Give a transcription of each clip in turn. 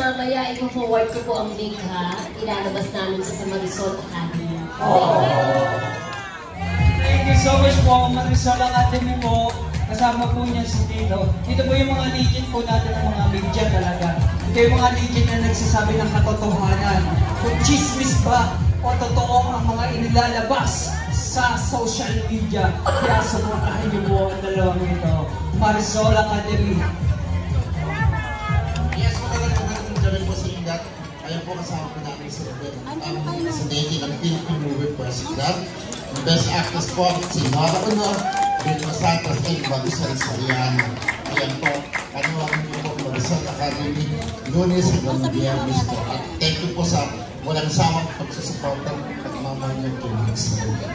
Mamaya, i-forward ko po ang link ha. Ilalabas namin sa Marisol Academy. Thank you so much po, Marisol Academy po. Kasama po niya si Tito. Ito po yung mga legend po natin ng mga media talaga. Ito yung mga legend na nagsasabi ng katotohanan. Kung chismis ba o totoo ang mga inilalabas sa social media. Kaya supportahan niyo po ang dalawang ito. Marisol Academy. Ayan po kasama po namin sa Navy ng Philippine Movie President. Ang Best Actress po si Nora Honor, Rita Santos, and Marisol Soriano. Ayan po, kanuwarin niyo po Marisol Academy, Lunes hanggang Biyernes po. At thank you po sa walang samang pagsusuportan at mamanya po sa mga.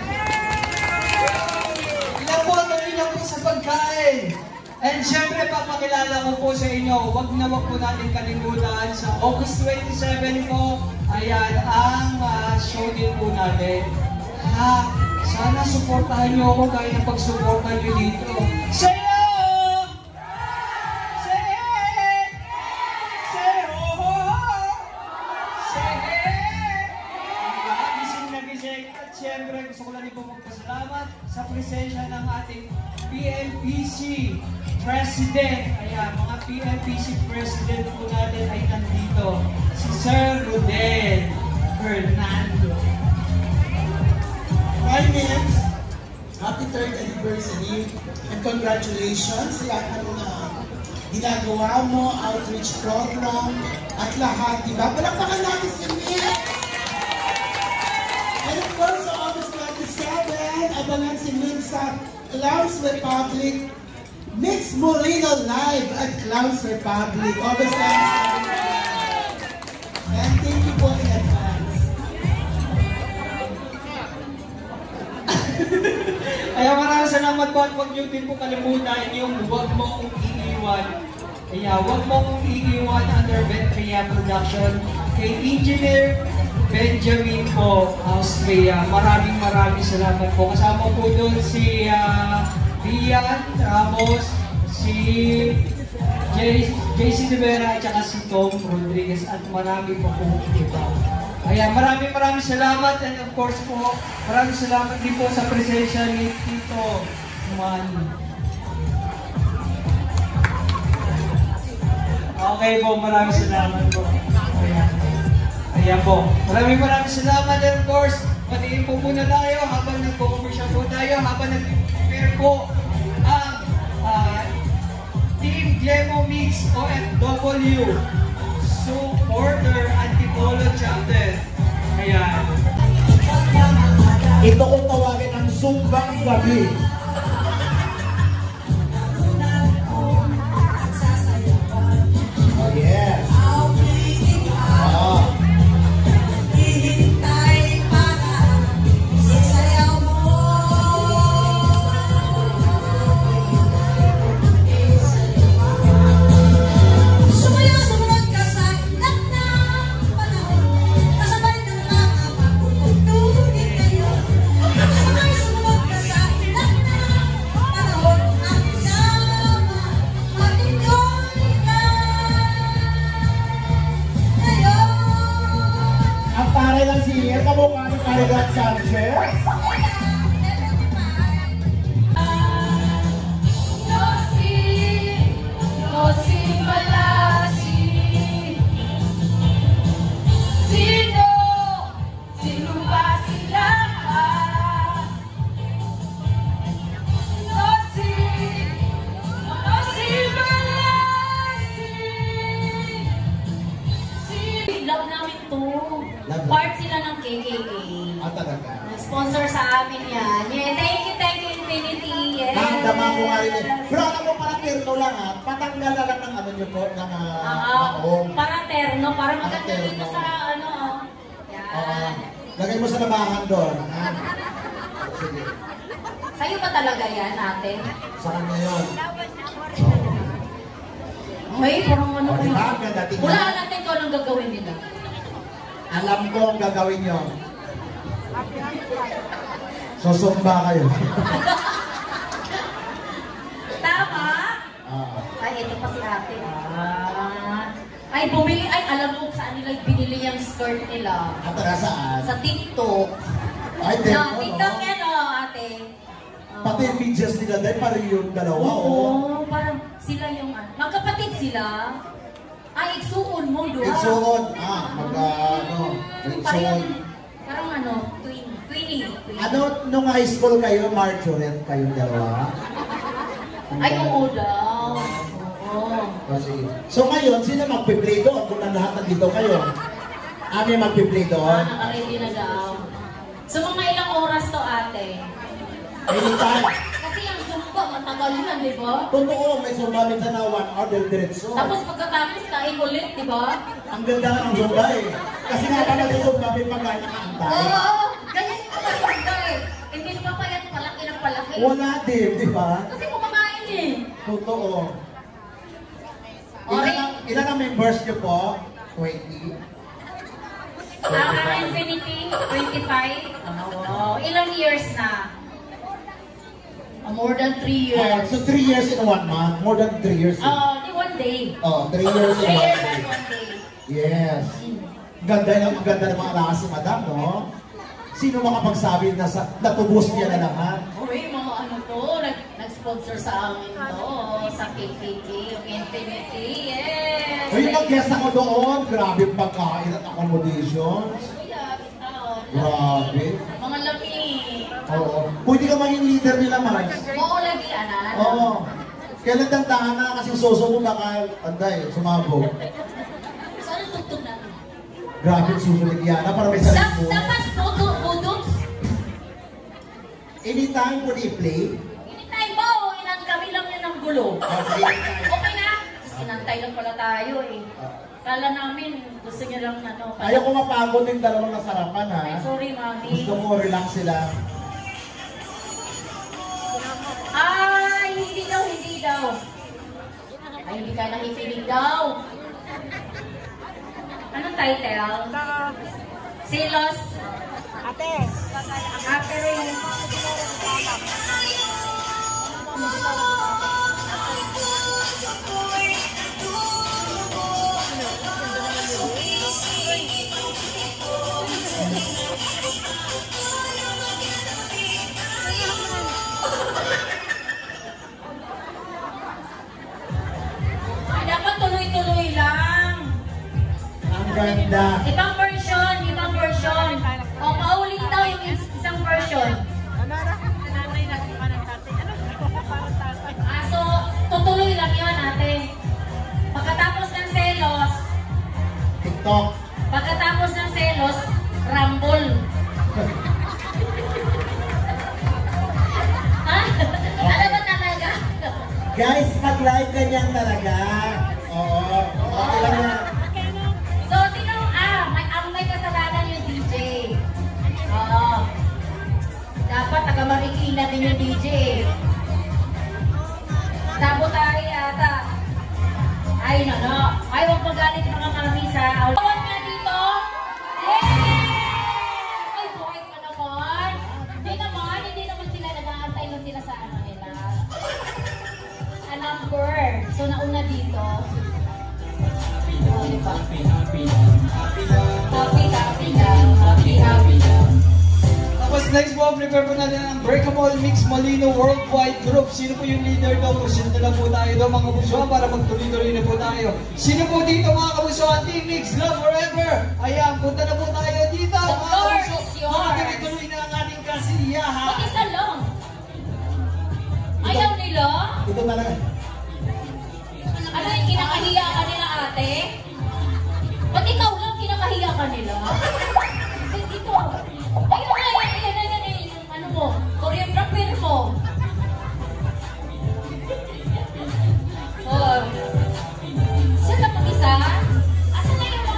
Ilan po, tuloy na po sa pagkain. And syempre, papakilala ko po sa inyo, wag po natin kalimutan sa August 27 po, ayan ang show din po natin. Sana supportahan nyo ako kaya ng pagsuportahan nyo dito. Say oh! Say it! Say oh! Say it! Gising na gising. At syempre, gusto ko lang din po magpasalamat sa presensya ng ating PNPC President. Ayan, mga PNPC President po natin ay nandito. Si Sir Rodel Fernando. Finance, happy 3rd anniversary and congratulations sa lahat ng ginagawa mo, outreach program at lahat, diba? Palakpakan natin si Mia! And of course, sa August 27, abangan si Min sa Clowns Republic Mix Moreno Live at Clowns Republic. August 27. And thank you po in advance. Kaya maraming salamat po at huwag niyo din po kalimutan yung huwag mong iiwan. Kaya huwag mong iiwan under Ventria Production kay Engineer Benjamin po, Austria. Maraming salamat po. Kasama po doon si Rian Ramos, si JC De Vera at saka si Tom Rodriguez at marami po po iba. Kaya maraming salamat and of course po, maraming salamat din po sa presensya ni Tito Manny. Okay po, maraming salamat po. Ayan po, maraming salamat and of course, patiin po muna tayo habang nagpo-commercial po tayo, habang nag-prepare po ang Team Glemo Mix OFW Supporter Antipolo Chapter. Ayan. Ito kung tawagin ang Sumbang Gabi. Oh yes. Sanchez. Love namin to. Part sila ng KKK. Talaga. Sponsor sa amin yan. Yeah, thank you Infinity. Yes. Nakakama ko nga rin. Pero alam mo, parang terno lang ha. Patanggal na lang ng ano nyo po, ng maong. Parang terno. no? Para maganda dito sa ano. Yan. Lagay mo sa labahan doon. Ha? Sige. Sa'yo ba talaga yan, ate? Sa kanya yun. Ay, parang ano O, ko diba? yun. Ganda tingnan. Hulaan natin kung anong gagawin nila. Alam ko ang gagawin nyo. Susumba kayo. Tama? Ay, ito pa si ate. Ay, bumili. Ay, alam mo saan nila binili yung skirt nila. At saan? Sa TikTok. Ay, No, Deko, TikTok no? yan, ate. Pati yung videos nila dahil parang yung dalawa. Oo, parang sila yung magkapatid sila. Ay, iksuon mo doon. Iksuon. Mag-ano. Iksuon. Parang ano, twinning. Ano, nung high school kayo, Marjorie, kayong dalawa? Ay, oo daw. Oo. Kasi, so ngayon, sino magpiplay doon? Kung na lahat nandito kayo. Ano yung magpiplay doon? Naka-ready na daw. So, mga ilang oras to, ate? Anytime. Kasi ang Zumba, matagal yan, di ba? Totoo, may sumba minsan na 1 hour del diretso. Tapos pagkatapos, kain ulit, di ba? Ang ganda ng sumba eh. Kasi nga pala sa sumba, may pagkain nakaantay. Oo, ganyan yung mga Zumba eh. Hindi pa payat palaki ng palaki. Wala din, di ba? Kasi kumakain eh. Totoo. Okay. Ilan ang members niyo po? 20? Ang Infinity, 25. Oh, ilang years na? More than 3 years. So 3 years in 1 month? More than 3 years in... Di 1 day. 3 years 3 in 1 years day. and 1 day. Yes. Ganda ng mga alakas si Madam, no? Sino makapagsabi na natubos niya na lahat? Uy, mga ano to, nag-sponsor sa amin to, sa KKK, yung Infinity, yes! Uy, mag-guest ako doon. Grabe yung pagkain at accommodations. Grabe. Mga laki. Oo. Pwede ka maging leader nila, Mars. Oo, lagi, anan. Oo. Kailan tantahan na kasi suso mo baka, anday, sumabog. So, anong tugtog natin? Grabe yung suso ni Kiana para may sarili mo. Dapat pudots. Anytime po i-play. Anytime mo, ilang kami lang yan ang gulo. Okay na? Sinantay lang pala tayo eh. Kala namin, gusto niyo lang ano. Ayaw ko mapagod yung dalawang nasarapan, ha? Ay, sorry, mami. Gusto ko relax sila. Ay, hindi daw. Ay, hindi ka nakikinig daw. Anong title? Silos. Ate rin. Dapat tuloy-tuloy lang. Ang ganda. Ibang version. O, paulit daw yung isang version. So, tutuloy lang yun, ate. Pagkatapos ng selos, TikTok. rumble. Ha? Ano ba talaga? Guys, mag-live ganyan talaga. Oo. Okay lang yan. So, may kasalanan yung DJ. Oo. Dapat taga-Marikina din yung DJ. Sabotahe yata. Ay, no. Ay, huwag magalit mga mami sa... Huwag nga dito. Yay! Ay, buhay ka naman. Hindi naman sila nag-aantay lang sila sa ano nila. A number. So, nauna dito. Happy lang. Tapos next po, prepare po natin ang Breakable Mix Molino Worldwide Group. Sino po yung leader daw? Sino na lang po tayo daw mga kabusuhan para magtuloy-tuloy na po tayo. Sino po dito mga kabusuhan? Team Mix Love Forever! Ayan, punta na po tayo dito The mga floor kabusuhan. is yours. Tuloy-tuloy na ang ating kasiyahan. Ba't isa lang? Ayaw nila? Ito talaga. Ano yung kinakahiya ka nila, ate? Ba't ikaw lang kinakahiya ka nila? Ito. Ayun na, ano mo, choreographer mo. Oh. Siya na mag-isa? Asan na yung mga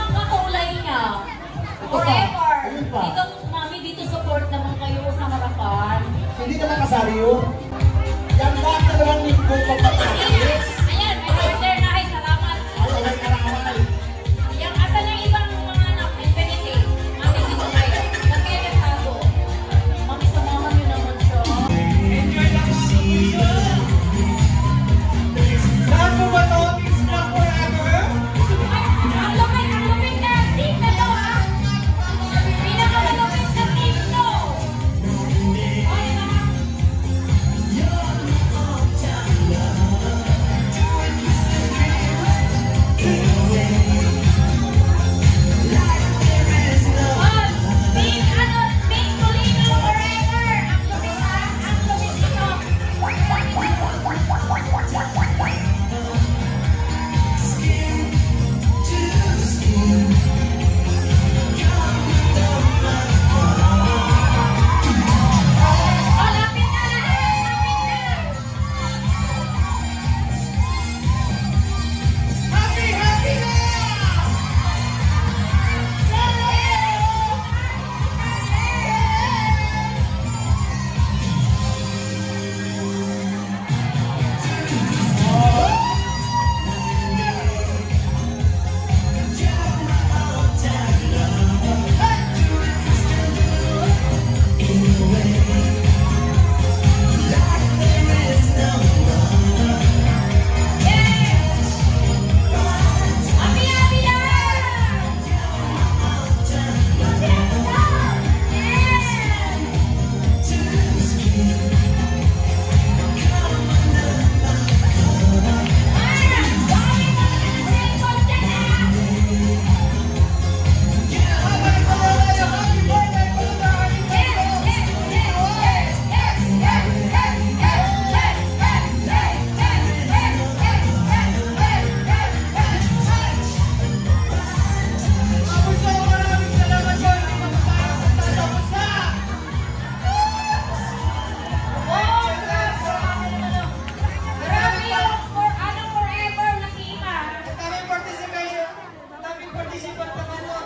isipan ng ano.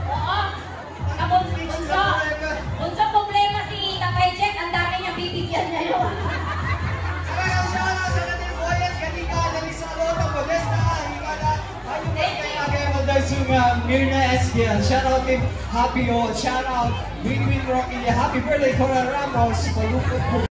Oo. Tapos, bunso problema si Tatay Jet, ang dami niya bibigyan ngayon. Maraming shoutout sa natin Boyet, Kanika, Dalisarota, Modesta, Himala, Ayun kaya kaya Madasunga, Mirna Eskiel, shoutout Team Happy O, shoutout Win Rocky, happy birthday Cora Ramos, palupot po.